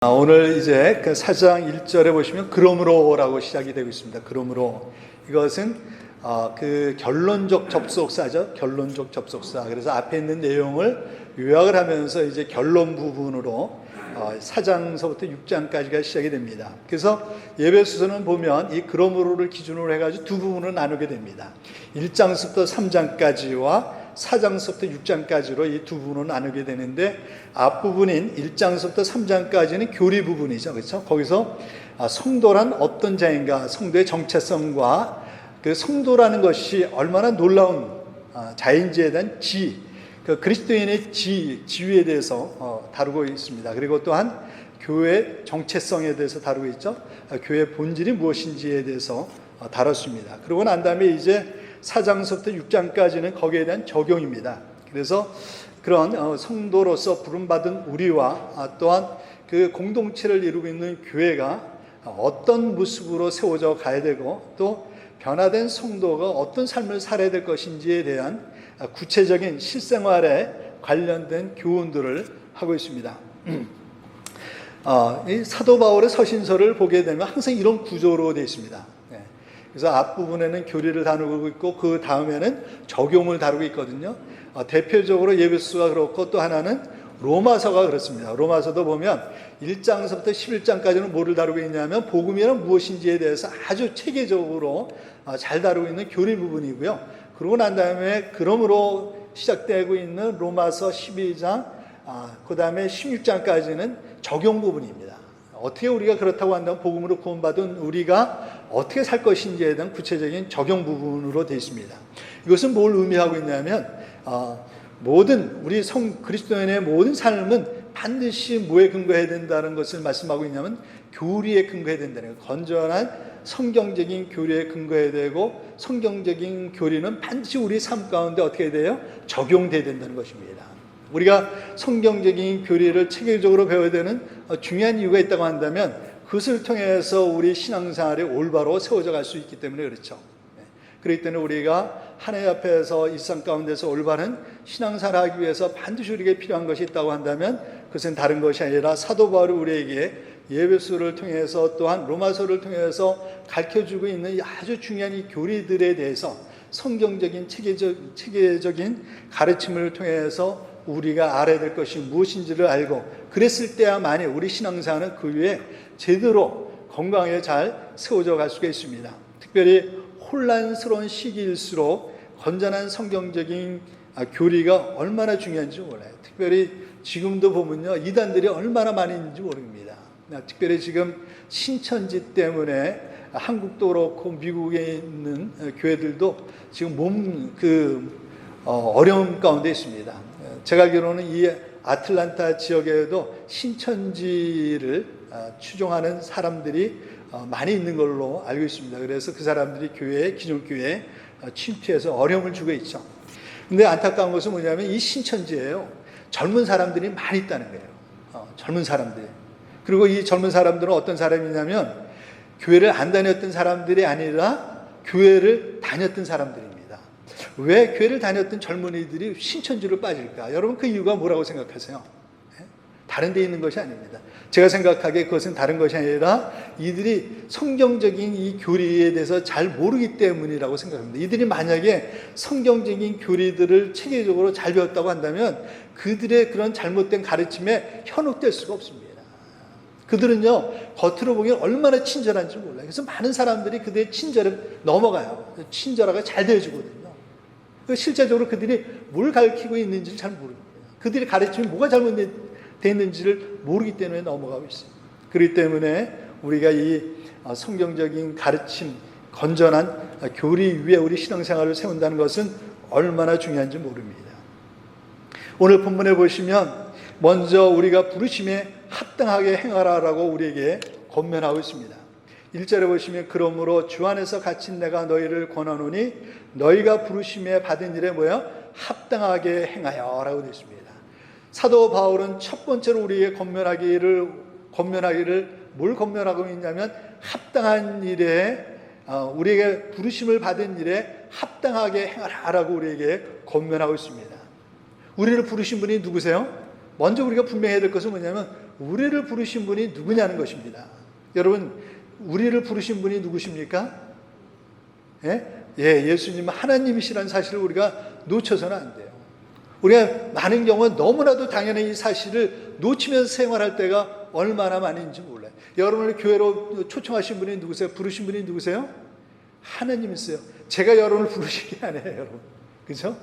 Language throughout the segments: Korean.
오늘 이제 그 4장 1절에 보시면 그러므로라고 시작이 되고 있습니다. 그러므로 이것은 그 결론적 접속사죠. 결론적 접속사. 그래서 앞에 있는 내용을 요약을 하면서 이제 결론 부분으로 4장서부터 6장까지가 시작이 됩니다. 그래서 예배소서는 보면 이 그러므로를 기준으로 해가지고 두 부분을 나누게 됩니다. 1장서부터 3장까지와 4장서부터 6장까지로 이 두 부분을 나누게 되는데, 앞부분인 1장서부터 3장까지는 교리 부분이죠. 그렇죠? 거기서 성도란 어떤 자인가, 성도의 정체성과 그 성도라는 것이 얼마나 놀라운 자인지에 대한 그 그리스도인의 지위에 대해서 다루고 있습니다. 그리고 또한 교회의 정체성에 대해서 다루고 있죠. 교회의 본질이 무엇인지에 대해서 다뤘습니다. 그러고 난 다음에 이제 4장서부터 6장까지는 거기에 대한 적용입니다. 그래서 그런 성도로서 부름받은 우리와 또한 그 공동체를 이루고 있는 교회가 어떤 모습으로 세워져 가야 되고, 또 변화된 성도가 어떤 삶을 살아야 될 것인지에 대한 구체적인 실생활에 관련된 교훈들을 하고 있습니다. 이 사도 바울의 서신서를 보게 되면 항상 이런 구조로 되어 있습니다. 그래서 앞부분에는 교리를 다루고 있고, 그 다음에는 적용을 다루고 있거든요. 대표적으로 예배소서가 그렇고, 또 하나는 로마서가 그렇습니다. 로마서도 보면 1장서부터 11장까지는 뭐를 다루고 있냐면 복음이란 무엇인지에 대해서 아주 체계적으로 잘 다루고 있는 교리 부분이고요. 그러고 난 다음에 그러므로 시작되고 있는 로마서 12장, 그 다음에 16장까지는 적용 부분입니다. 어떻게 우리가 그렇다고 한다면 복음으로 구원받은 우리가 어떻게 살 것인지에 대한 구체적인 적용 부분으로 되어 있습니다. 이것은 뭘 의미하고 있냐면 모든 우리 그리스도인의 모든 삶은 반드시 뭐에 근거해야 된다는 것을 말씀하고 있냐면 교리에 근거해야 된다는 거예요. 건전한 성경적인 교리에 근거해야 되고, 성경적인 교리는 반드시 우리 삶 가운데 어떻게 돼요? 적용돼야 된다는 것입니다. 우리가 성경적인 교리를 체계적으로 배워야 되는 중요한 이유가 있다고 한다면, 그것을 통해서 우리 신앙생활이 올바로 세워져 갈 수 있기 때문에 그렇죠. 그렇기 때문에 우리가 하나님 앞에서 일상 가운데서 올바른 신앙생활을 하기 위해서 반드시 우리에게 필요한 것이 있다고 한다면, 그것은 다른 것이 아니라 사도 바울이 우리에게 예배서를 통해서 또한 로마서를 통해서 가르쳐주고 있는 아주 중요한 이 교리들에 대해서 성경적인 체계적인 가르침을 통해서 우리가 알아야 될 것이 무엇인지를 알고, 그랬을 때야만이 우리 신앙생활은 그 위에 제대로 건강하게 잘 세워져 갈 수가 있습니다. 특별히 혼란스러운 시기일수록 건전한 성경적인 교리가 얼마나 중요한지 몰라요. 특별히 지금도 보면요, 이단들이 얼마나 많이 있는지 모릅니다. 특별히 지금 신천지 때문에 한국도 그렇고 미국에 있는 교회들도 지금 어려움 가운데 있습니다. 제가 알기로는 이 아틀란타 지역에도 신천지를 추종하는 사람들이 많이 있는 걸로 알고 있습니다. 그래서 그 사람들이 기존 교회에 침투해서 어려움을 주고 있죠. 근데 안타까운 것은 뭐냐면 이 신천지예요. 젊은 사람들이 많이 있다는 거예요. 젊은 사람들이. 그리고 이 젊은 사람들은 어떤 사람이냐면 교회를 안 다녔던 사람들이 아니라 교회를 다녔던 사람들입니다. 왜 교회를 다녔던 젊은이들이 신천지로 빠질까? 여러분, 그 이유가 뭐라고 생각하세요? 다른 데 있는 것이 아닙니다. 제가 생각하기에 그것은 다른 것이 아니라 이들이 성경적인 이 교리에 대해서 잘 모르기 때문이라고 생각합니다. 이들이 만약에 성경적인 교리들을 체계적으로 잘 배웠다고 한다면 그들의 그런 잘못된 가르침에 현혹될 수가 없습니다. 그들은요, 겉으로 보기엔 얼마나 친절한지 몰라요. 그래서 많은 사람들이 그들의 친절에 넘어가요. 친절하게 잘 되어주거든요. 실제적으로 그들이 뭘 가르치고 있는지를 잘 모릅니다. 그들이 가르침이 뭐가 잘못되어 있는지를 모르기 때문에 넘어가고 있어요. 그렇기 때문에 우리가 이 성경적인 가르침, 건전한 교리 위에 우리 신앙생활을 세운다는 것은 얼마나 중요한지 모릅니다. 오늘 본문에 보시면 먼저 우리가 부르심에 합당하게 행하라라고 우리에게 권면하고 있습니다. 1절에 보시면 그러므로 주 안에서 갇힌 내가 너희를 권하노니 너희가 부르심에 받은 일에 합당하게 행하여 라고 되어 있습니다. 사도 바울은 첫 번째로 우리에게 권면하기를 뭘 권면하고 있냐면 합당한 일에, 우리에게 부르심을 받은 일에 합당하게 행하라라고 우리에게 권면하고 있습니다. 우리를 부르신 분이 누구세요? 먼저 우리가 분명해야 될 것은 뭐냐면 우리를 부르신 분이 누구냐는 것입니다. 여러분, 우리를 부르신 분이 누구십니까? 예수님 하나님이시라는 사실을 우리가 놓쳐서는 안 돼요. 우리가 많은 경우는 너무나도 당연히 이 사실을 놓치면서 생활할 때가 얼마나 많은지 몰라요. 여러분을 교회로 초청하신 분이 누구세요? 부르신 분이 누구세요? 하나님이세요. 제가 여러분을 부르신 게 아니에요, 여러분. 그죠?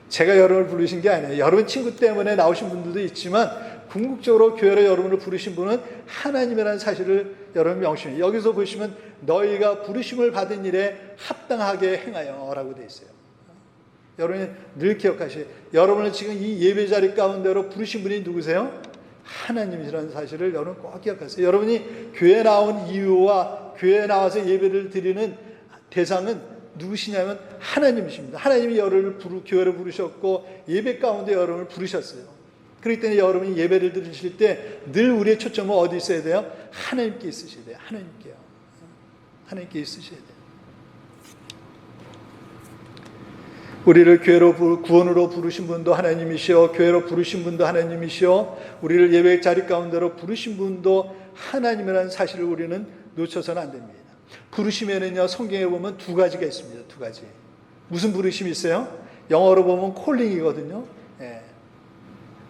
제가 여러분을 부르신 게 아니에요. 여러분 친구 때문에 나오신 분들도 있지만 궁극적으로 교회로 여러분을 부르신 분은 하나님이라는 사실을 여러분 명심해요. 여기서 보시면 너희가 부르심을 받은 일에 합당하게 행하여 라고 되어 있어요. 여러분이 늘 기억하셔야 돼요. 여러분을 지금 이 예배 자리 가운데로 부르신 분이 누구세요? 하나님이라는 사실을 여러분 꼭 기억하세요. 여러분이 교회에 나온 이유와 교회에 나와서 예배를 드리는 대상은 누구시냐면 하나님이십니다. 하나님이 여러분을 교회로 부르셨고 예배 가운데 여러분을 부르셨어요. 그렇기 때문에 여러분이 예배를 드리실 때 늘 우리의 초점은 어디 있어야 돼요? 하나님께 있으셔야 돼요. 하나님께요. 하나님께 있으셔야 돼요. 우리를 교회로 구원으로 부르신 분도 하나님이시오, 교회로 부르신 분도 하나님이시오, 우리를 예배 자리 가운데로 부르신 분도 하나님이라는 사실을 우리는 놓쳐서는 안 됩니다. 부르심에는요, 성경에 보면 두 가지가 있습니다. 두 가지. 무슨 부르심이 있어요? 영어로 보면 콜링이거든요.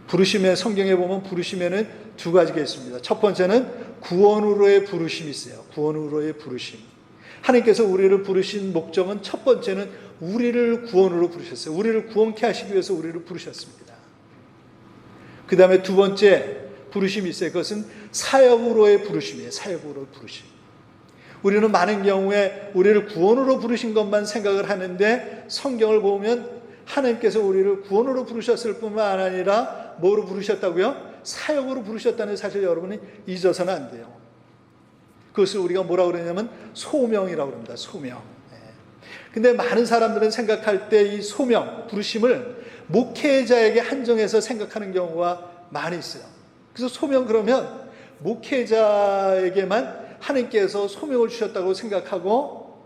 부르심에, 성경에 보면 부르심에는 두 가지가 있습니다. 첫 번째는 구원으로의 부르심이 있어요. 구원으로의 부르심. 하나님께서 우리를 부르신 목적은 첫 번째는 우리를 구원으로 부르셨어요. 우리를 구원케 하시기 위해서 우리를 부르셨습니다. 그 다음에 두 번째 부르심이 있어요. 그것은 사역으로의 부르심이에요. 사역으로의 부르심. 우리는 많은 경우에 우리를 구원으로 부르신 것만 생각을 하는데 성경을 보면 하나님께서 우리를 구원으로 부르셨을 뿐만 아니라 뭐로 부르셨다고요? 사역으로 부르셨다는 사실 여러분이 잊어서는 안 돼요. 그것을 우리가 뭐라고 그러냐면 소명이라고 합니다. 소명. 근데 많은 사람들은 생각할 때 이 소명, 부르심을 목회자에게 한정해서 생각하는 경우가 많이 있어요. 그래서 소명 그러면 목회자에게만 하나님께서 소명을 주셨다고 생각하고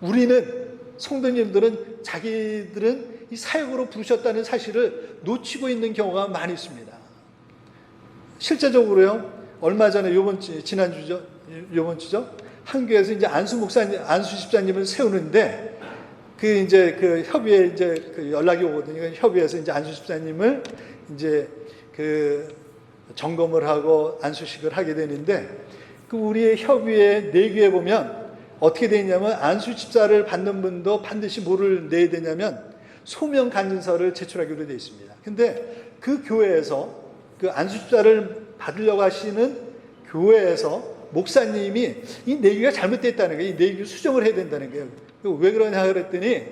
우리는 성도님들은 자기들은 이 사역으로 부르셨다는 사실을 놓치고 있는 경우가 많이 있습니다. 실제적으로요, 얼마 전에 지난주죠? 한 교회에서 이제 안수 집사님을 세우는데 그 협의회 연락이 오거든요. 협의회에서 이제 안수 집사님을 이제 점검을 하고 안수식을 하게 되는데 우리의 협의회 내규에 보면 어떻게 되어 있냐면 안수 집사를 받는 분도 반드시 뭐를 내야 되냐면 소명 간증서를 제출하기로 되어 있습니다. 근데 그 교회에서 그 안수 집사를 받으려고 하시는 교회에서 목사님이 이 내규가 잘못됐다는 거예요. 이 내규 수정을 해야 된다는 거예요. 왜 그러냐 그랬더니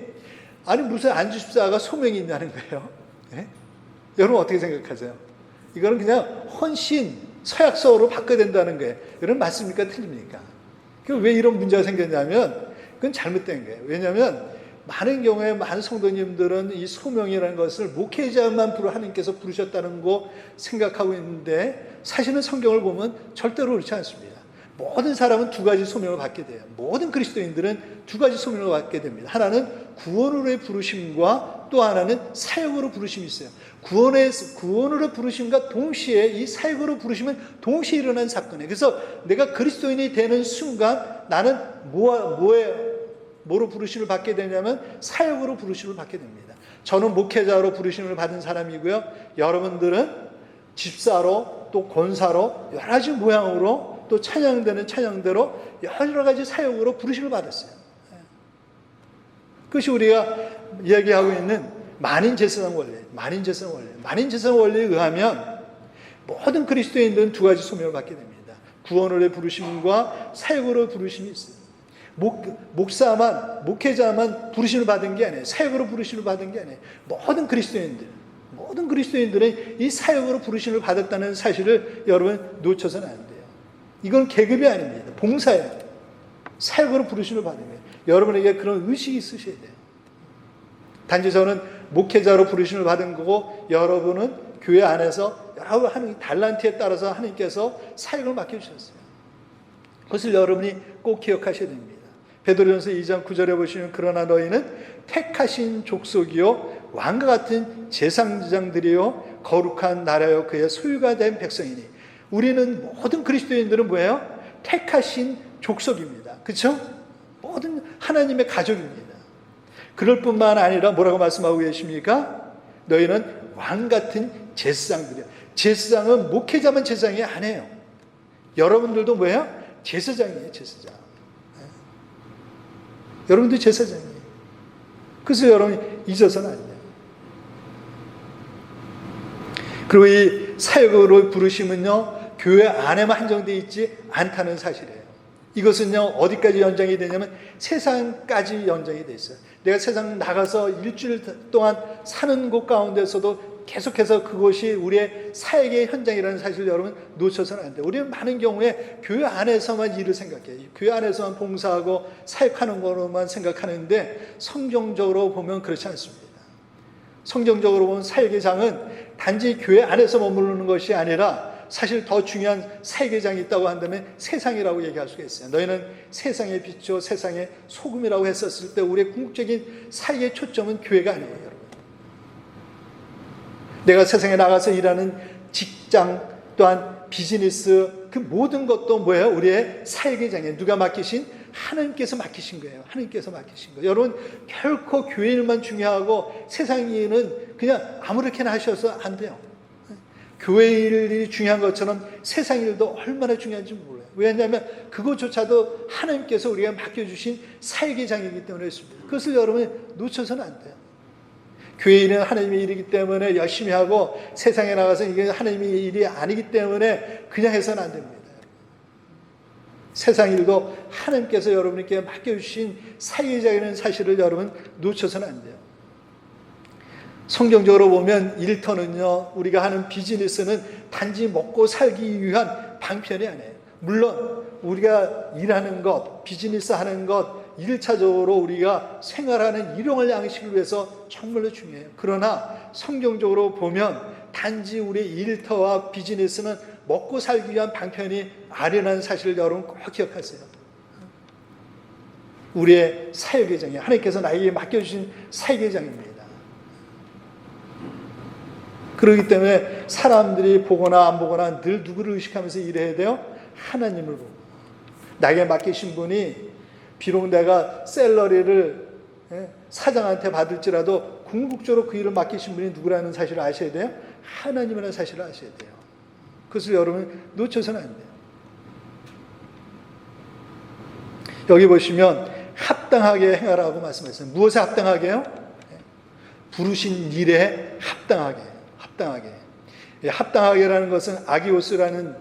아니 무슨 안수 집사가 소명이 있냐는 거예요. 네? 여러분 어떻게 생각하세요? 이거는 그냥 헌신 서약서로 바꿔야 된다는 거예요. 여러분 맞습니까? 틀립니까? 왜 이런 문제가 생겼냐면 그건 잘못된 거예요. 왜냐하면 많은 경우에 많은 성도님들은 이 소명이라는 것을 목회자만 하나님께서 부르셨다는 거 생각하고 있는데 사실은 성경을 보면 절대로 그렇지 않습니다. 모든 사람은 두 가지 소명을 받게 돼요. 모든 그리스도인들은 두 가지 소명을 받게 됩니다. 하나는 구원으로의 부르심과 또 하나는 사역으로 부르심이 있어요. 구원으로 부르심과 동시에 이 사역으로 부르심은 동시에 일어난 사건이에요. 그래서 내가 그리스도인이 되는 순간 나는 뭐로 부르심을 받게 되냐면 사역으로 부르심을 받게 됩니다. 저는 목회자로 부르심을 받은 사람이고요. 여러분들은 집사로 또 권사로 여러 가지 모양으로 또 찬양되는 찬양대로 여러 가지 사역으로 부르심을 받았어요. 그것이 우리가 이야기하고 있는 만인제사장 원리. 만인제사장 원리에 의하면 모든 그리스도인들은 두 가지 소명을 받게 됩니다. 구원으로의 부르심과 사역으로의 부르심이 있어요. 목회자만 부르심을 받은 게 아니에요. 사역으로 부르심을 받은 게 아니에요. 모든 그리스도인들은 이 사역으로 부르심을 받았다는 사실을 여러분 놓쳐서는 안 돼요. 이건 계급이 아닙니다. 봉사예요. 사역으로 부르심을 받은 거예요. 여러분에게 그런 의식이 있으셔야 돼요. 단지 저는 목회자로 부르심을 받은 거고 여러분은 교회 안에서 여러 하는 달란트에 따라서 하나님께서 사역을 맡겨주셨어요. 그것을 여러분이 꼭 기억하셔야 됩니다. 베드로전서 2장 9절에 보시면 그러나 너희는 택하신 족속이요 왕과 같은 제사장들이요 거룩한 나라요 그의 소유가 된 백성이니. 우리는 모든 그리스도인들은 뭐예요? 택하신 족속입니다. 그렇죠? 모든 하나님의 가족입니다. 그럴 뿐만 아니라 뭐라고 말씀하고 계십니까? 너희는 왕 같은 제사장들이야. 제사장은 목회자만 제사장이 아니에요. 여러분들도 뭐예요? 제사장이에요. 제사장. 네. 여러분도 제사장이에요. 그래서 여러분이 잊어서는 안 돼요. 그리고 이 사역으로 부르심은요, 교회 안에만 한정되어 있지 않다는 사실이에요. 이것은요, 어디까지 연장이 되냐면 세상까지 연장이 돼 있어요. 내가 세상 나가서 일주일 동안 사는 곳 가운데서도 계속해서 그것이 우리의 사역의 현장이라는 사실을 여러분 놓쳐서는 안 돼요. 우리는 많은 경우에 교회 안에서만 일을 생각해요. 교회 안에서만 봉사하고 사역하는 거로만 생각하는데 성경적으로 보면 그렇지 않습니다. 성경적으로 보면 사역의 장은 단지 교회 안에서 머무르는 것이 아니라 사실 더 중요한 사역의 장이 있다고 한다면 세상이라고 얘기할 수가 있어요. 너희는 세상의 빛이요 세상의 소금이라고 했었을 때 우리의 궁극적인 사역의 초점은 교회가 아니에요, 여러분. 내가 세상에 나가서 일하는 직장 또한 비즈니스 그 모든 것도 뭐예요? 우리의 사역의 장이에요. 누가 맡기신? 하나님께서 맡기신 거예요. 하나님께서 맡기신 거예요. 여러분 결코 교회 일만 중요하고 세상 일은 그냥 아무렇게나 하셔서 안 돼요. 교회 일이 중요한 것처럼 세상 일도 얼마나 중요한지 몰라요. 왜냐하면 그것조차도 하나님께서 우리가 맡겨주신 사역의 장이기 때문에 그렇습니다. 그것을 여러분이 놓쳐서는 안 돼요. 교회 일은 하나님의 일이기 때문에 열심히 하고 세상에 나가서 이게 하나님의 일이 아니기 때문에 그냥 해서는 안 됩니다. 세상 일도 하나님께서 여러분께 맡겨주신 사역의 장이라는 사실을 여러분 놓쳐서는 안 돼요. 성경적으로 보면 일터는요, 우리가 하는 비즈니스는 단지 먹고 살기 위한 방편이 아니에요. 물론 우리가 일하는 것, 비즈니스 하는 것, 1차적으로 우리가 생활하는 일용할 양식을 위해서 정말로 중요해요. 그러나 성경적으로 보면 단지 우리 일터와 비즈니스는 먹고 살기 위한 방편이 아니라는 사실을 여러분 꼭 기억하세요. 우리의 사역의 장이에요. 하나님께서 나에게 맡겨주신 사역의 장입니다. 그렇기 때문에 사람들이 보거나 안 보거나 늘 누구를 의식하면서 일해야 돼요? 하나님을 보고. 나에게 맡기신 분이 비록 내가 샐러리를 사장한테 받을지라도 궁극적으로 그 일을 맡기신 분이 누구라는 사실을 아셔야 돼요? 하나님이라는 사실을 아셔야 돼요. 그것을 여러분 놓쳐서는 안 돼요. 여기 보시면 합당하게 행하라고 말씀하셨어요. 무엇에 합당하게요? 부르신 일에 합당하게. 합당하게. 합당하게라는 것은 아기오스라는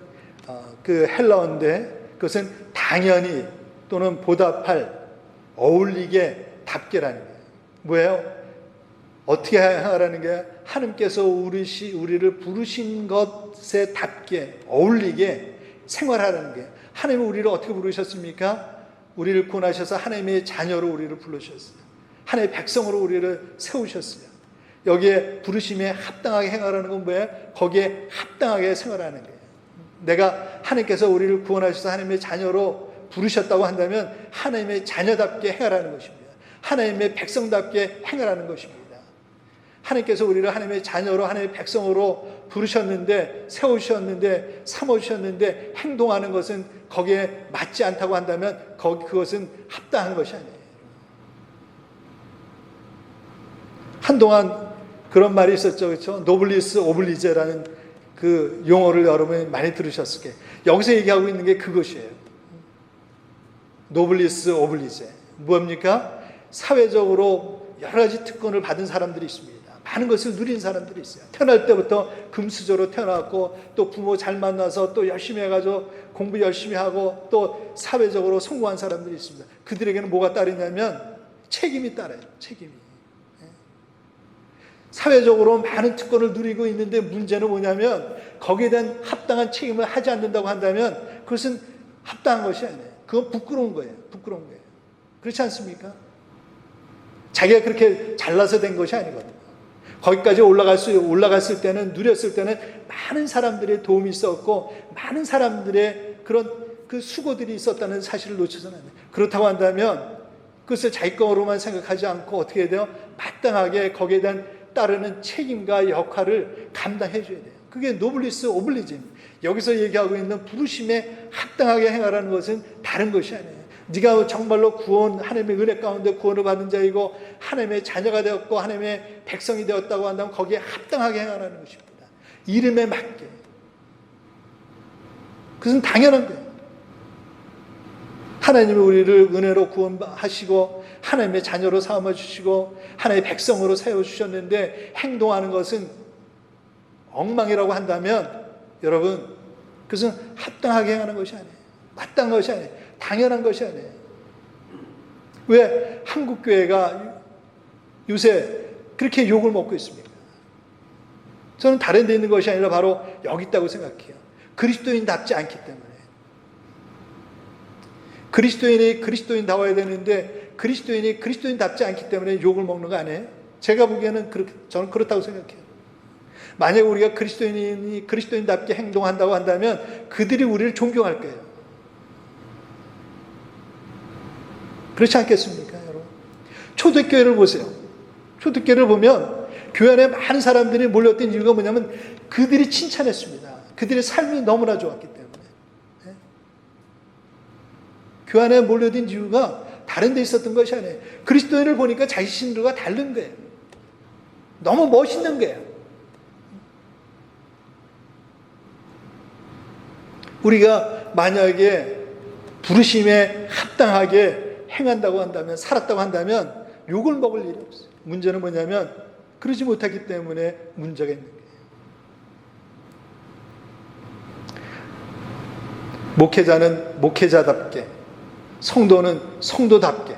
그 헬라어인데 그것은 당연히 또는 보답할, 어울리게, 답게라는 거예요. 뭐예요? 어떻게 하라는 게 하나님께서 우리를 부르신 것에 답게, 어울리게 생활하라는 거예요. 하나님은 우리를 어떻게 부르셨습니까? 우리를 구원하셔서 하나님의 자녀로 우리를 불러주셨어요. 하나님의 백성으로 우리를 세우셨어요. 여기에 부르심에 합당하게 행하라는 건 뭐예요? 거기에 합당하게 생활하는 거예요. 내가 하나님께서 우리를 구원하셔서 하나님의 자녀로 부르셨다고 한다면 하나님의 자녀답게 행하라는 것입니다. 하나님의 백성답게 행하라는 것입니다. 하나님께서 우리를 하나님의 자녀로 하나님의 백성으로 부르셨는데 세우셨는데 삼으셨는데 행동하는 것은 거기에 맞지 않다고 한다면 그것은 합당한 것이 아니에요. 한동안 그런 말이 있었죠. 그렇죠? 노블리스 오블리제라는 그 용어를 여러분이 많이 들으셨을 거예요. 여기서 얘기하고 있는 게 그것이에요. 노블리스 오블리제. 뭡니까? 사회적으로 여러 가지 특권을 받은 사람들이 있습니다. 많은 것을 누린 사람들이 있어요. 태어날 때부터 금수저로 태어났고 또 부모 잘 만나서 또 열심히 해가지고 공부 열심히 하고 또 사회적으로 성공한 사람들이 있습니다. 그들에게는 뭐가 따르냐면 책임이 따라요. 책임이. 사회적으로 많은 특권을 누리고 있는데 문제는 뭐냐면 거기에 대한 합당한 책임을 하지 않는다고 한다면 그것은 합당한 것이 아니에요. 그건 부끄러운 거예요. 부끄러운 거예요. 그렇지 않습니까? 자기가 그렇게 잘나서 된 것이 아니거든요. 거기까지 올라갔을 때는, 누렸을 때는 많은 사람들의 도움이 있었고 많은 사람들의 그런 그 수고들이 있었다는 사실을 놓쳐서는 안 돼요. 그렇다고 한다면 그것을 자기 거로만 생각하지 않고 어떻게 해야 돼요? 마땅하게 거기에 대한 따르는 책임과 역할을 감당해 줘야 돼요. 그게 노블리스 오블리즘. 여기서 얘기하고 있는 부르심에 합당하게 행하라는 것은 다른 것이 아니에요. 네가 정말로 하나님의 은혜 가운데 구원을 받은 자이고 하나님의 자녀가 되었고 하나님의 백성이 되었다고 한다면 거기에 합당하게 행하라는 것입니다. 이름에 맞게. 그것은 당연한 거예요. 하나님이 우리를 은혜로 구원하시고 하나님의 자녀로 삼아주시고 하나님의 백성으로 세워주셨는데 행동하는 것은 엉망이라고 한다면 여러분 그것은 합당하게 행하는 것이 아니에요. 마땅한 것이 아니에요. 당연한 것이 아니에요. 왜 한국교회가 요새 그렇게 욕을 먹고 있습니까? 저는 다른 데 있는 것이 아니라 바로 여기 있다고 생각해요. 그리스도인답지 않기 때문에. 그리스도인이 그리스도인다워야 되는데 그리스도인이 그리스도인답지 않기 때문에 욕을 먹는 거 아니에요? 제가 보기에는 저는 그렇다고 생각해요. 만약에 우리가 그리스도인이 그리스도인답게 행동한다고 한다면 그들이 우리를 존경할 거예요. 그렇지 않겠습니까, 여러분? 초대교회를 보세요. 초대교회를 보면 교회 안에 많은 사람들이 몰렸던 이유가 뭐냐면 그들이 칭찬했습니다. 그들의 삶이 너무나 좋았기 때문에. 네? 교회 안에 몰려든 이유가 다른 데 있었던 것이 아니에요. 그리스도인을 보니까 자신들과 다른 거예요. 너무 멋있는 거예요. 우리가 만약에 부르심에 합당하게 행한다고 한다면, 살았다고 한다면 욕을 먹을 일이 없어요. 문제는 뭐냐면 그러지 못하기 때문에 문제가 있는 거예요. 목회자는 목회자답게, 성도는 성도답게.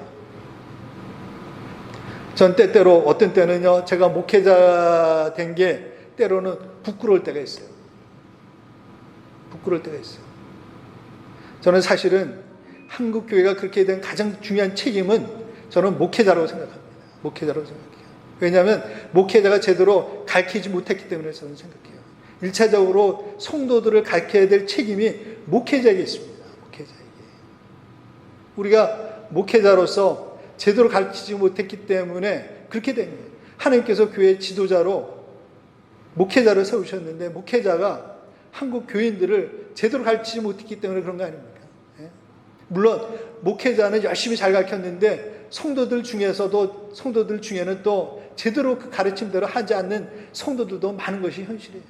전 때때로 어떤 때는요, 제가 목회자 된 게 때로는 부끄러울 때가 있어요. 부끄러울 때가 있어요. 저는 사실은 한국 교회가 그렇게 된 가장 중요한 책임은 저는 목회자라고 생각합니다. 목회자라고 생각해요. 왜냐하면 목회자가 제대로 가르치지 못했기 때문에 저는 생각해요. 1차적으로 성도들을 가르쳐야 될 책임이 목회자에게 있습니다. 목회자에게. 우리가 목회자로서 제대로 가르치지 못했기 때문에 그렇게 된 거예요. 하나님께서 교회 지도자로 목회자를 세우셨는데 목회자가 한국 교인들을 제대로 가르치지 못했기 때문에 그런 거 아닙니까? 물론 목회자는 열심히 잘 가르쳤는데 성도들 중에는 또 제대로 그 가르침대로 하지 않는 성도들도 많은 것이 현실이에요.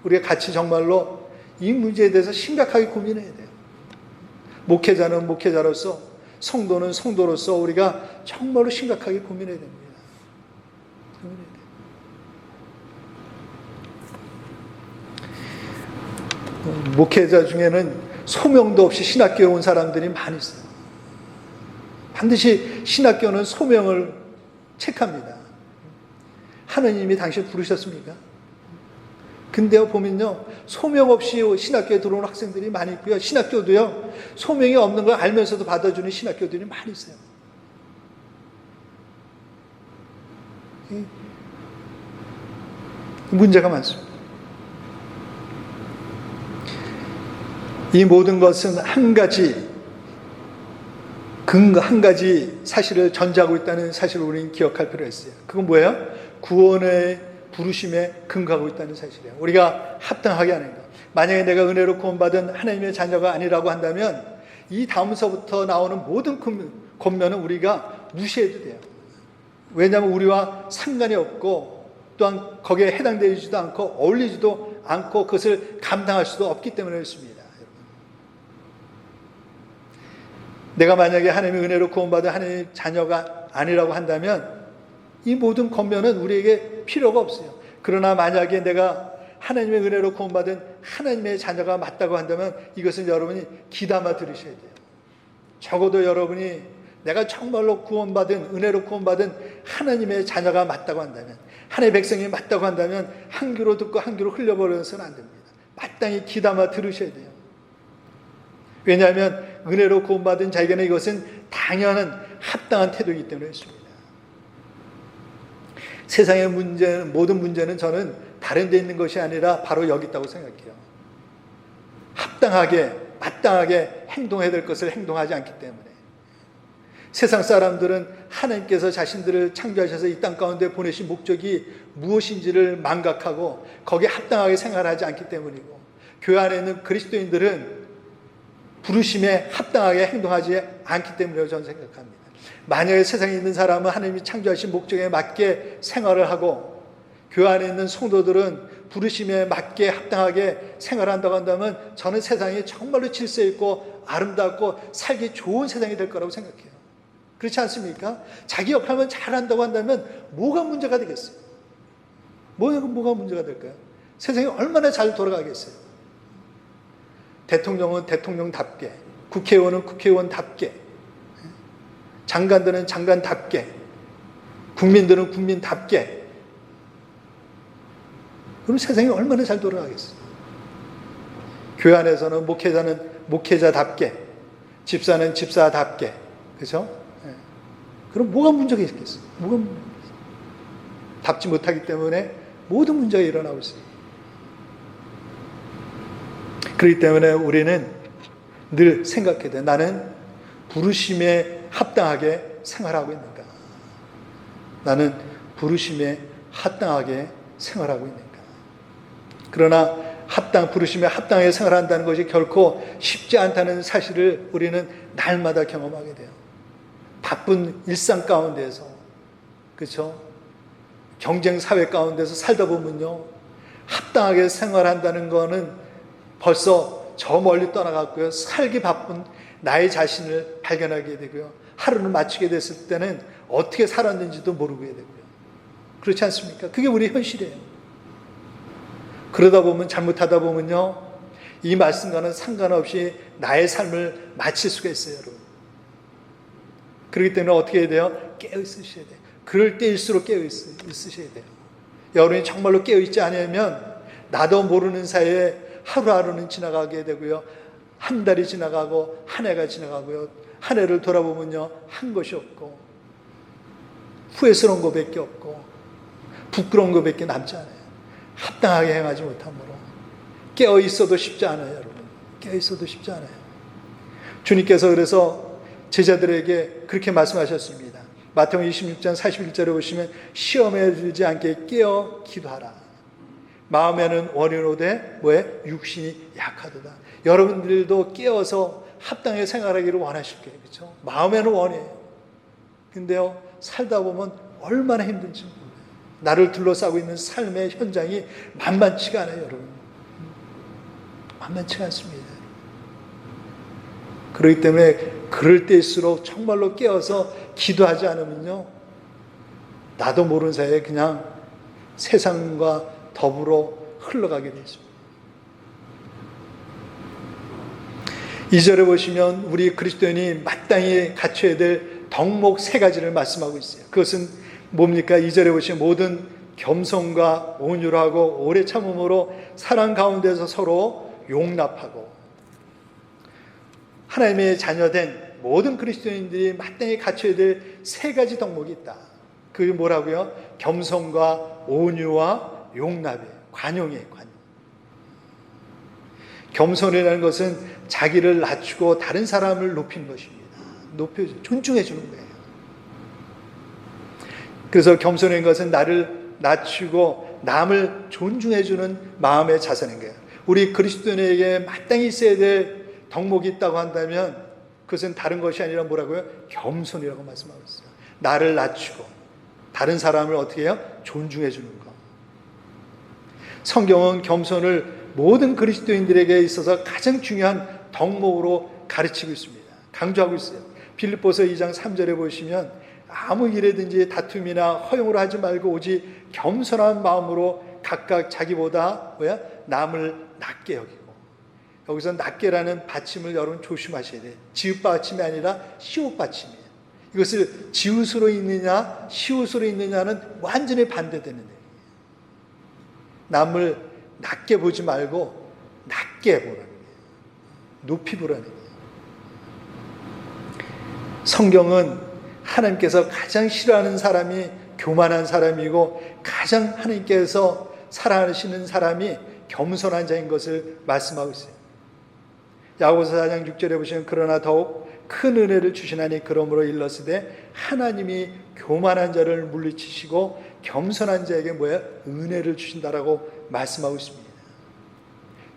우리가 같이 정말로 이 문제에 대해서 심각하게 고민해야 돼요. 목회자는 목회자로서, 성도는 성도로서 우리가 정말로 심각하게 고민해야 됩니다. 고민해야 돼요. 목회자 중에는 소명도 없이 신학교에 온 사람들이 많이 있어요. 반드시 신학교는 소명을 체크합니다. 하느님이 당신 부르셨습니까? 근데요, 보면요, 소명 없이 신학교에 들어온 학생들이 많이 있고요. 신학교도요, 소명이 없는 걸 알면서도 받아주는 신학교들이 많이 있어요. 문제가 많습니다. 이 모든 것은 한 가지 사실을 전제하고 있다는 사실을 우리는 기억할 필요가 있어요. 그건 뭐예요? 구원의 부르심에 근거하고 있다는 사실이에요. 우리가 합당하게 하는 것. 만약에 내가 은혜로 구원받은 하나님의 자녀가 아니라고 한다면 이 다음서부터 나오는 모든 권면은 우리가 무시해도 돼요. 왜냐하면 우리와 상관이 없고 또한 거기에 해당되지도 않고 어울리지도 않고 그것을 감당할 수도 없기 때문에 그렇습니다. 내가 만약에 하나님의 은혜로 구원받은 하나님의 자녀가 아니라고 한다면 이 모든 권면은 우리에게 필요가 없어요. 그러나 만약에 내가 하나님의 은혜로 구원받은 하나님의 자녀가 맞다고 한다면 이것은 여러분이 귀담아 들으셔야 돼요. 적어도 여러분이 내가 정말로 구원받은, 은혜로 구원받은 하나님의 자녀가 맞다고 한다면, 하나님의 백성이 맞다고 한다면 한 귀로 듣고 한 귀로 흘려버려서는 안 됩니다. 마땅히 귀담아 들으셔야 돼요. 왜냐하면 은혜로 구원받은 자에게는 이것은 당연한 합당한 태도이기 때문에 그렇습니다. 세상의 모든 문제는 저는 다른 데 있는 것이 아니라 바로 여기 있다고 생각해요. 합당하게, 마땅하게 행동해야 될 것을 행동하지 않기 때문에. 세상 사람들은 하나님께서 자신들을 창조하셔서 이 땅 가운데 보내신 목적이 무엇인지를 망각하고 거기에 합당하게 생활하지 않기 때문이고, 교회 안에 있는 그리스도인들은 부르심에 합당하게 행동하지 않기 때문이라고 저는 생각합니다. 만약에 세상에 있는 사람은 하나님이 창조하신 목적에 맞게 생활을 하고, 교회 안에 있는 성도들은 부르심에 맞게 합당하게 생활한다고 한다면, 저는 세상이 정말로 질서 있고 아름답고 살기 좋은 세상이 될 거라고 생각해요. 그렇지 않습니까? 자기 역할만 잘한다고 한다면 뭐가 문제가 되겠어요? 뭐가 문제가 될까요? 세상이 얼마나 잘 돌아가겠어요? 대통령은 대통령답게, 국회의원은 국회의원답게, 장관들은 장관답게, 국민들은 국민답게. 그럼 세상이 얼마나 잘 돌아가겠어요? 교회 안에서는 목회자는 목회자답게, 집사는 집사답게, 그렇죠? 그럼 뭐가 문제가 있겠어요? 답지 못하기 때문에 모든 문제가 일어나고 있어요. 그렇기 때문에 우리는 늘 생각해야 돼. 나는 부르심에 합당하게 생활하고 있는가? 나는 부르심에 합당하게 생활하고 있는가? 그러나 부르심에 합당하게 생활한다는 것이 결코 쉽지 않다는 사실을 우리는 날마다 경험하게 돼요. 바쁜 일상 가운데서, 그렇죠? 경쟁 사회 가운데서 살다 보면요, 합당하게 생활한다는 거는 벌써 저 멀리 떠나갔고요, 살기 바쁜 나의 자신을 발견하게 되고요, 하루를 마치게 됐을 때는 어떻게 살았는지도 모르게 되고요. 그렇지 않습니까? 그게 우리 현실이에요. 그러다 보면, 잘못하다 보면요, 이 말씀과는 상관없이 나의 삶을 마칠 수가 있어요, 여러분. 그렇기 때문에 어떻게 해야 돼요? 깨어있으셔야 돼요. 그럴 때일수록 깨어있으셔야 돼요. 여러분이 정말로 깨어있지 않으면 나도 모르는 사이에 하루하루는 지나가게 되고요, 한 달이 지나가고 한 해가 지나가고요, 한 해를 돌아보면요, 한 것이 없고 후회스러운 것밖에 없고 부끄러운 것밖에 남지 않아요. 합당하게 행하지 못함으로 깨어있어도 쉽지 않아요, 여러분. 깨어있어도 쉽지 않아요. 주님께서 그래서 제자들에게 그렇게 말씀하셨습니다. 마태복음 26장 41절에 보시면, 시험에 들지 않게 깨어 기도하라. 마음에는 원인오되 뭐에? 육신이 약하도다. 여러분들도 깨어서 합당하게 생활하기를 원하실 거예요. 그렇죠? 마음에는 원해요. 근데요, 살다 보면 얼마나 힘든지 몰라요. 나를 둘러싸고 있는 삶의 현장이 만만치가 않아요, 여러분. 만만치가 않습니다. 그렇기 때문에 그럴 때일수록 정말로 깨어서 기도하지 않으면요, 나도 모르는 사이에 그냥 세상과 더불어 흘러가게 되죠. 2절에 보시면 우리 그리스도인이 마땅히 갖춰야 될 덕목 3가지를 말씀하고 있어요. 그것은 뭡니까? 2절에 보시면 모든 겸손과 온유로 하고 오래 참음으로 사랑 가운데서 서로 용납하고. 하나님의 자녀된 모든 그리스도인들이 마땅히 갖춰야 될 3가지 덕목이 있다. 그게 뭐라고요? 겸손과 온유와 용납이에요. 관용이에요. 관용. 겸손이라는 것은 자기를 낮추고 다른 사람을 높이는 것입니다. 존중해 주는 거예요. 그래서 겸손인 것은 나를 낮추고 남을 존중해 주는 마음의 자세인 거예요. 우리 그리스도인에게 마땅히 있어야 될 덕목이 있다고 한다면 그것은 다른 것이 아니라 뭐라고요? 겸손이라고 말씀하고 있어요. 나를 낮추고 다른 사람을 어떻게 해요? 존중해 주는 것. 성경은 겸손을 모든 그리스도인들에게 있어서 가장 중요한 덕목으로 가르치고 있습니다. 강조하고 있어요. 빌립보서 2장 3절에 보시면 아무 일에든지 다툼이나 허용으로 하지 말고 오직 겸손한 마음으로 각각 자기보다 남을 낮게 여기고. 여기서 낮게라는 받침을 여러분 조심하셔야 돼요. 지읒 받침이 아니라 시옷 받침이에요. 이것을 지읒으로 읽느냐 시옷으로 읽느냐는 완전히 반대되는 거예요. 남을 낮게 보지 말고 낮게 보라는 거예요. 높이 보라는 거예요. 성경은 하나님께서 가장 싫어하는 사람이 교만한 사람이고 가장 하나님께서 사랑하시는 사람이 겸손한 자인 것을 말씀하고 있어요. 야고보서 4장 6절에 보시면 그러나 더욱 큰 은혜를 주시나니 그러므로 일렀으되 하나님이 교만한 자를 물리치시고 겸손한 자에게 은혜를 주신다라고 말씀하고 있습니다.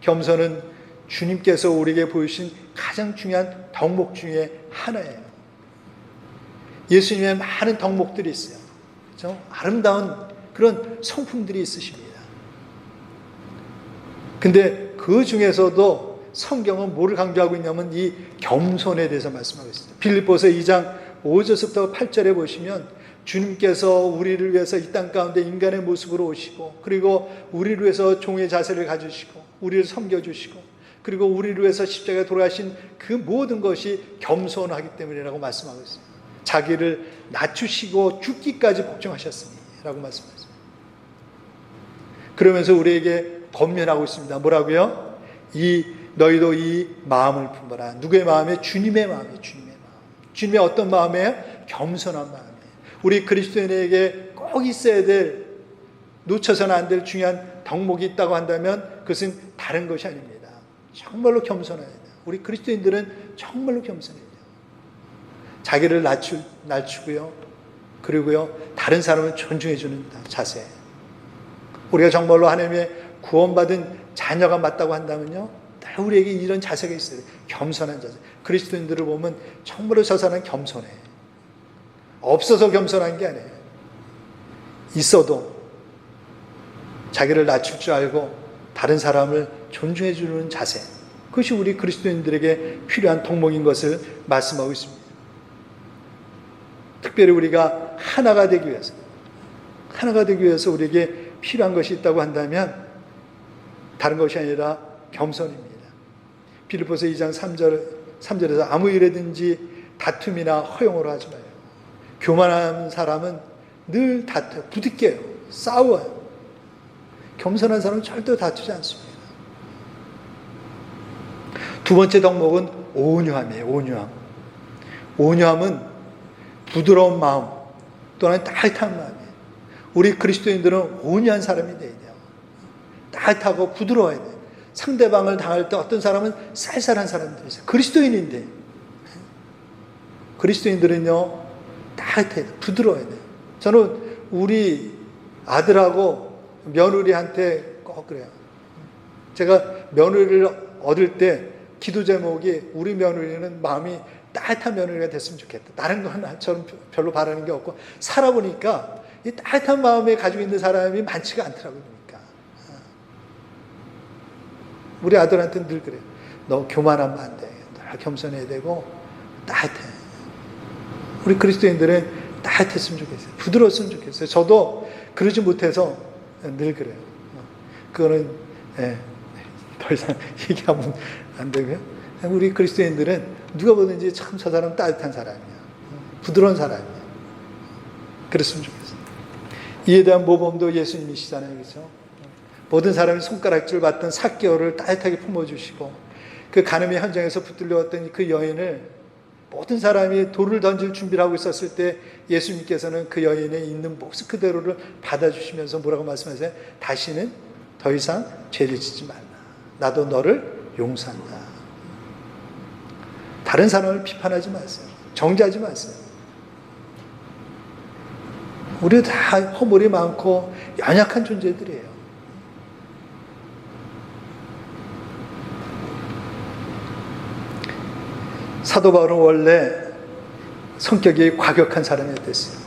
겸손은 주님께서 우리에게 보이신 가장 중요한 덕목 중에 하나예요. 예수님의 많은 덕목들이 있어요. 그렇죠? 아름다운 그런 성품들이 있으십니다. 근데 그 중에서도 성경은 뭐를 강조하고 있냐면 이 겸손에 대해서 말씀하고 있습니다. 빌립보서 2장 5절부터 8절에 보시면 주님께서 우리를 위해서 이 땅 가운데 인간의 모습으로 오시고, 그리고 우리를 위해서 종의 자세를 가지시고 우리를 섬겨주시고, 그리고 우리를 위해서 십자가에 돌아가신 그 모든 것이 겸손하기 때문이라고 말씀하고 있습니다. 자기를 낮추시고 죽기까지 복종하셨으니 라고 말씀하셨습니다. 그러면서 우리에게 권면하고 있습니다. 뭐라고요? 너희도 이 마음을 품어라. 누구의 마음이에요? 주님의 마음이에요. 주님의 마음. 주님의 어떤 마음이에요? 겸손한 마음이에요. 우리 그리스도인에게 꼭 있어야 될, 놓쳐서는 안 될 중요한 덕목이 있다고 한다면 그것은 다른 것이 아닙니다. 정말로 겸손해야 돼요. 우리 그리스도인들은 정말로 겸손해야 돼요. 자기를 낮추고요. 그리고요, 다른 사람을 존중해 주는 자세. 우리가 정말로 하나님의 구원받은 자녀가 맞다고 한다면요, 우리에게 이런 자세가 있어요. 겸손한 자세. 그리스도인들을 보면 정말로 저 사람은 겸손해. 없어서 겸손한 게 아니에요. 있어도 자기를 낮출 줄 알고 다른 사람을 존중해 주는 자세. 그것이 우리 그리스도인들에게 필요한 덕목인 것을 말씀하고 있습니다. 특별히 우리가 하나가 되기 위해서 우리에게 필요한 것이 있다고 한다면 다른 것이 아니라 겸손입니다. 빌립보서 2장 3절에서 아무 일에든지 다툼이나 허용으로 하지 마요. 교만한 사람은 늘 다투어요. 부딪혀요. 싸워요. 겸손한 사람은 절대 다투지 않습니다. 두 번째 덕목은 온유함이에요. 온유함은 부드러운 마음 또는 따뜻한 마음이에요. 우리 그리스도인들은 온유한 사람이 돼야 돼요. 따뜻하고 부드러워야 돼요. 상대방을 당할 때 어떤 사람은 쌀쌀한 사람들이 있어요. 그리스도인인데 그리스도인들은요 따뜻해야 돼요. 부드러워야 돼요. 저는 우리 아들하고 며느리한테 꼭 그래요. 제가 며느리를 얻을 때 기도 제목이 우리 며느리는 마음이 따뜻한 며느리가 됐으면 좋겠다. 다른 건 저는 별로 바라는 게 없고, 살아보니까 이 따뜻한 마음을 가지고 있는 사람이 많지가 않더라고요. 그러니까 우리 아들한테는 늘 그래요. 너 교만하면 안 돼. 늘 겸손해야 되고 따뜻해. 우리 그리스도인들은 따뜻했으면 좋겠어요. 부드러웠으면 좋겠어요. 저도 그러지 못해서 늘 그래요. 그거는 더 이상 얘기하면 안 되고요. 우리 그리스도인들은 누가 보든지 참 저 사람 따뜻한 사람이야. 부드러운 사람이야. 그랬으면 좋겠어요. 이에 대한 모범도 예수님이시잖아요. 그렇죠? 모든 사람이 손가락질 받던 삭개오를 따뜻하게 품어주시고, 그 가늠의 현장에서 붙들려왔던 그 여인을 모든 사람이 돌을 던질 준비를 하고 있었을 때 예수님께서는 그 여인의 있는 모습 그대로를 받아주시면서 뭐라고 말씀하세요? 다시는 더 이상 죄를 짓지 말라. 나도 너를 용서한다. 다른 사람을 비판하지 마세요. 정죄하지 마세요. 우리 다 허물이 많고 연약한 존재들이에요. 사도 바울은 원래 성격이 과격한 사람이었어요.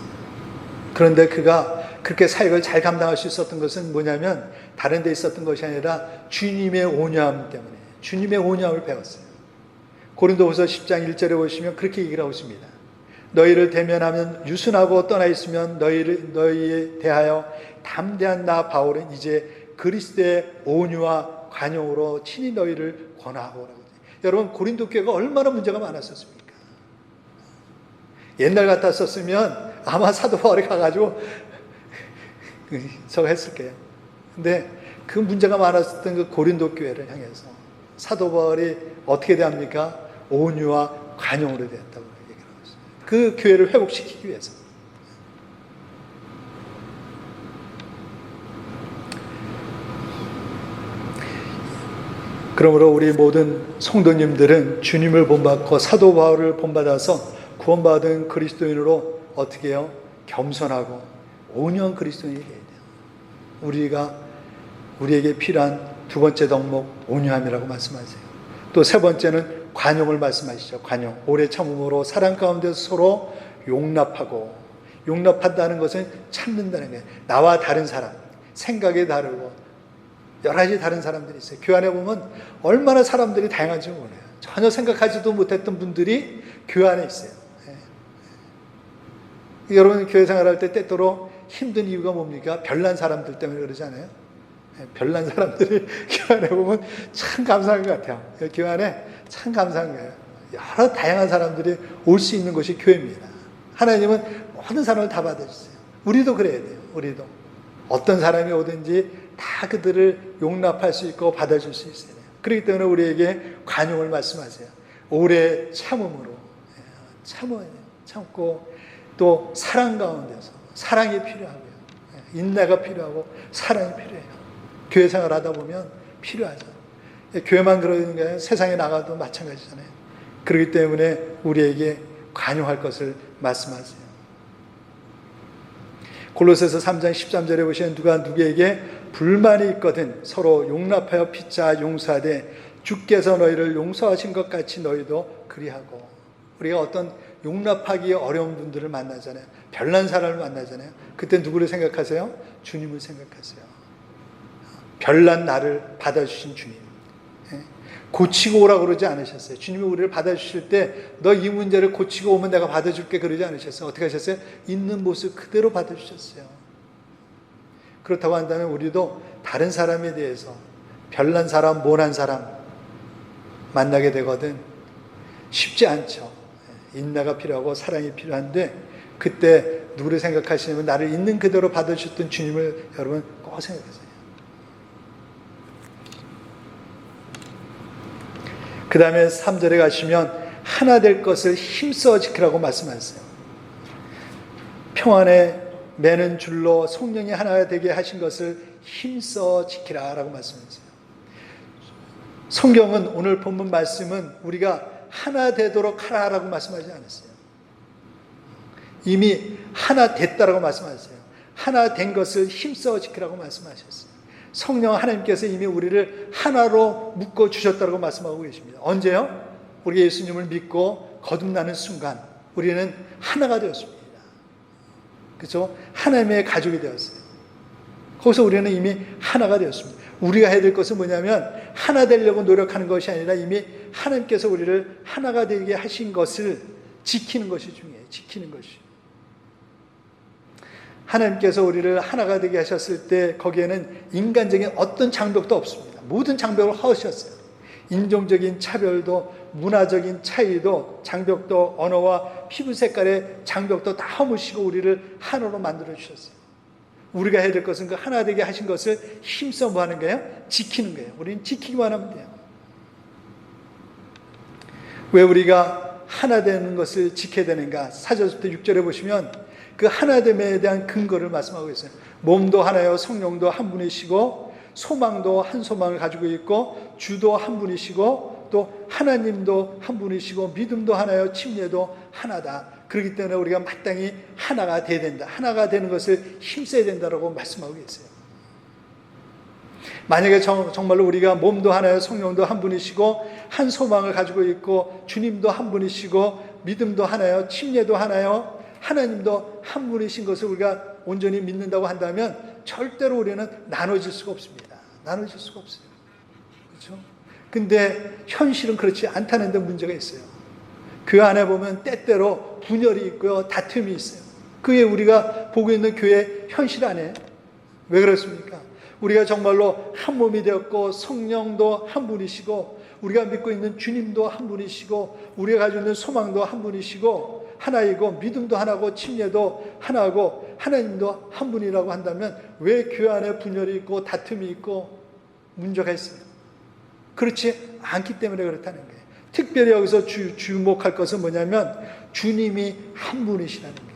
그런데 그가 그렇게 사역을 잘 감당할 수 있었던 것은 뭐냐면 다른 데 있었던 것이 아니라 주님의 온유함 때문에, 주님의 온유함을 배웠어요. 고린도후서 10장 1절에 보시면 그렇게 얘기를 하고 있습니다. 너희를 대면하면 유순하고 떠나 있으면 너희에 대하여 담대한 나 바울은 이제 그리스도의 온유와 관용으로 친히 너희를 권하고. 여러분, 고린도 교회가 얼마나 문제가 많았었습니까? 옛날 같았었으면 아마 사도 바울이 가가지고 저거 했을 거예요. 근데 그 문제가 많았었던 그 고린도 교회를 향해서 사도 바울이 어떻게 대합니까? 온유와 관용으로 되었다고 얘기를 하고 있어요. 그 교회를 회복시키기 위해서. 그러므로 우리 모든 성도님들은 주님을 본받고 사도 바울을 본받아서 구원받은 그리스도인으로 어떻게 해요? 겸손하고 온유한 그리스도인이 되어야 돼요. 우리에게 필요한 두 번째 덕목 온유함이라고 말씀하세요. 또 세 번째는 관용을 말씀하시죠. 관용. 오래 참음으로 사랑 가운데서 서로 용납한다는 것은 참는다는 거예요. 나와 다른 사람, 생각이 다르고 여러 가지 다른 사람들이 있어요. 교회 안에 보면 얼마나 사람들이 다양한지 몰라요. 전혀 생각하지도 못했던 분들이 교회 안에 있어요. 여러분 교회 생활할 때 때때로 힘든 이유가 뭡니까? 별난 사람들 때문에 그러지 않아요? 별난 사람들이 교회 안에 보면 참 감사한 것 같아요. 교회 안에 참 감사한 거예요. 여러 다양한 사람들이 올 수 있는 곳이 교회입니다. 하나님은 모든 사람을 다 받아주세요. 우리도 그래야 돼요. 우리도 어떤 사람이 오든지 다 그들을 용납할 수 있고 받아줄 수 있어야 돼요. 그렇기 때문에 우리에게 관용을 말씀하세요. 오래 참음으로 참고 또 사랑 가운데서 사랑이 필요하고요. 인내가 필요하고 사랑이 필요해요. 교회 생활하다 보면 필요하죠. 교회만 그러는 게 세상에 나가도 마찬가지잖아요. 그렇기 때문에 우리에게 관용할 것을 말씀하세요. 골로새서 3장 13절에 보시면 누가 누구에게 불만이 있거든 서로 용납하여 피차 용서하되 주께서 너희를 용서하신 것 같이 너희도 그리하고. 우리가 어떤 용납하기 어려운 분들을 만나잖아요. 별난 사람을 만나잖아요. 그때 누구를 생각하세요? 주님을 생각하세요. 별난 나를 받아주신 주님. 고치고 오라고 그러지 않으셨어요. 주님이 우리를 받아주실 때 너 이 문제를 고치고 오면 내가 받아줄게 그러지 않으셨어요. 어떻게 하셨어요? 있는 모습 그대로 받아주셨어요. 그렇다고 한다면 우리도 다른 사람에 대해서 별난 사람, 모난 사람 만나게 되거든 쉽지 않죠. 인내가 필요하고 사랑이 필요한데 그때 누구를 생각하시냐면 나를 있는 그대로 받아주셨던 주님을 여러분 꼭 생각하세요. 그 다음에 3절에 가시면 하나 될 것을 힘써 지키라고 말씀하세요. 평안에 매는 줄로 성령이 하나 되게 하신 것을 힘써 지키라 라고 말씀하세요. 성경은 오늘 본문 말씀은 우리가 하나 되도록 하라라고 말씀하지 않았어요. 이미 하나 됐다라고 말씀하셨어요. 하나 된 것을 힘써 지키라고 말씀하셨어요. 성령 하나님께서 이미 우리를 하나로 묶어주셨다고 말씀하고 계십니다. 언제요? 우리 예수님을 믿고 거듭나는 순간 우리는 하나가 되었습니다. 그렇죠? 하나님의 가족이 되었어요. 거기서 우리는 이미 하나가 되었습니다. 우리가 해야 될 것은 뭐냐면 하나 되려고 노력하는 것이 아니라 이미 하나님께서 우리를 하나가 되게 하신 것을 지키는 것이 중요해요. 지키는 것이. 하나님께서 우리를 하나가 되게 하셨을 때 거기에는 인간적인 어떤 장벽도 없습니다. 모든 장벽을 허우셨어요. 인종적인 차별도 문화적인 차이도 장벽도 언어와 피부 색깔의 장벽도 다 허무시고 우리를 하나로 만들어 주셨어요. 우리가 해야 될 것은 그 하나 되게 하신 것을 힘써 뭐 하는 거예요? 지키는 거예요. 우리는 지키기만 하면 돼요. 왜 우리가 하나 되는 것을 지켜야 되는가? 4절부터 6절에 보시면 그 하나됨에 대한 근거를 말씀하고 있어요. 몸도 하나요, 성령도 한 분이시고 소망도 한 소망을 가지고 있고 주도 한 분이시고 또 하나님도 한 분이시고 믿음도 하나요, 침례도 하나다. 그렇기 때문에 우리가 마땅히 하나가 돼야 된다. 하나가 되는 것을 힘써야 된다라고 말씀하고 계세요. 만약에 정말로 우리가 몸도 하나요, 성령도 한 분이시고 한 소망을 가지고 있고 주님도 한 분이시고 믿음도 하나요, 침례도 하나요, 하나님도 한 분이신 것을 우리가 온전히 믿는다고 한다면 절대로 우리는 나눠질 수가 없습니다. 나눠질 수가 없어요. 그렇죠? 근데 현실은 그렇지 않다는 데 문제가 있어요. 교회 안에 보면 때때로 분열이 있고요, 다툼이 있어요. 그게 우리가 보고 있는 교회 현실 아니에요? 왜 그렇습니까? 우리가 정말로 한 몸이 되었고 성령도 한 분이시고 우리가 믿고 있는 주님도 한 분이시고 우리가 가지고 있는 소망도 한 분이시고 하나이고 믿음도 하나고 침례도 하나고 하나님도 한 분이라고 한다면 왜 교회 안에 분열이 있고 다툼이 있고 문제가 있어요? 그렇지 않기 때문에 그렇다는 거예요. 특별히 여기서 주목할 것은 뭐냐면 주님이 한 분이시라는 거예요.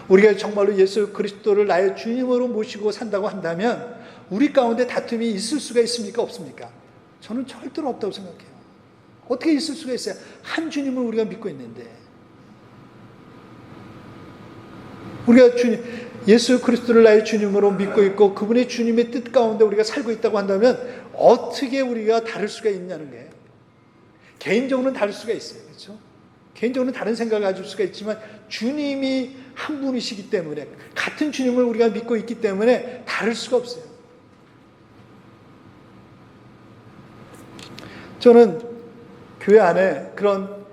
우리가 정말로 예수 그리스도를 나의 주님으로 모시고 산다고 한다면 우리 가운데 다툼이 있을 수가 있습니까? 없습니까? 저는 절대로 없다고 생각해요. 어떻게 있을 수가 있어요? 한 주님을 우리가 믿고 있는데. 우리가 예수 그리스도를 나의 주님으로 믿고 있고 그분의 주님의 뜻 가운데 우리가 살고 있다고 한다면 어떻게 우리가 다를 수가 있냐는 거예요. 개인적으로는 다를 수가 있어요. 그렇죠? 개인적으로는 다른 생각을 가질 수가 있지만 주님이 한 분이시기 때문에 같은 주님을 우리가 믿고 있기 때문에 다를 수가 없어요. 저는 교회 안에 그런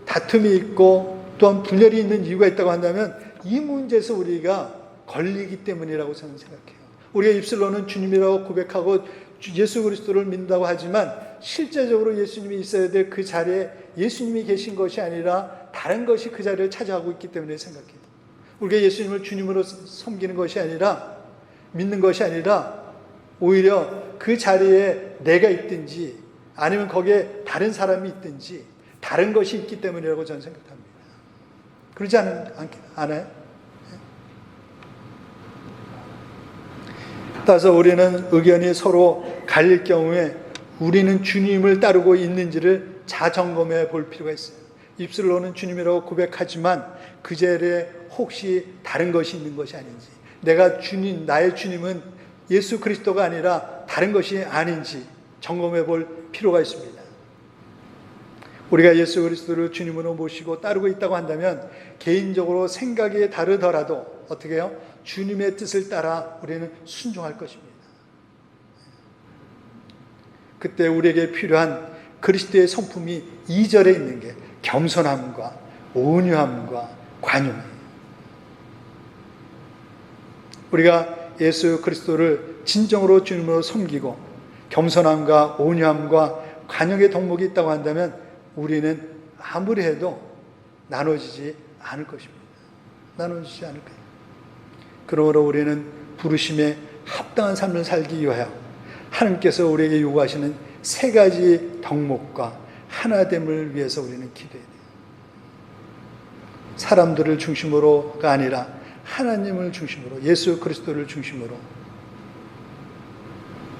다툼이 있고 또한 분열이 있는 이유가 있다고 한다면 이 문제에서 우리가 걸리기 때문이라고 저는 생각해요. 우리가 입술로는 주님이라고 고백하고 예수 그리스도를 믿는다고 하지만 실제적으로 예수님이 있어야 될 그 자리에 예수님이 계신 것이 아니라 다른 것이 그 자리를 차지하고 있기 때문에 생각해요. 우리가 예수님을 주님으로 섬기는 것이 아니라 믿는 것이 아니라 오히려 그 자리에 내가 있든지 아니면 거기에 다른 사람이 있든지 다른 것이 있기 때문이라고 저는 생각합니다. 그러지 않아요? 따라서 우리는 의견이 서로 갈릴 경우에 우리는 주님을 따르고 있는지를 자점검해 볼 필요가 있어요. 입술로는 주님이라고 고백하지만 그 자리에 혹시 다른 것이 있는 것이 아닌지, 나의 주님은 예수 그리스도가 아니라 다른 것이 아닌지 점검해 볼 필요가 있습니다. 우리가 예수 그리스도를 주님으로 모시고 따르고 있다고 한다면 개인적으로 생각이 다르더라도 어떻게 해요? 주님의 뜻을 따라 우리는 순종할 것입니다. 그때 우리에게 필요한 그리스도의 성품이 2절에 있는 게 겸손함과 온유함과 관용이에요. 우리가 예수 그리스도를 진정으로 주님으로 섬기고 겸손함과 온유함과 관용의 덕목이 있다고 한다면 우리는 아무리 해도 나눠지지 않을 것입니다. 나눠지지 않을 거예요. 그러므로 우리는 부르심에 합당한 삶을 살기 위하여 하나님께서 우리에게 요구하시는 3가지 덕목과 하나됨을 위해서 우리는 기도해야 돼요. 사람들을 중심으로가 아니라 하나님을 중심으로, 예수 그리스도를 중심으로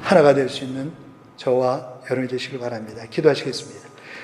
하나가 될 수 있는 저와 여러분이 되시길 바랍니다. 기도하시겠습니다.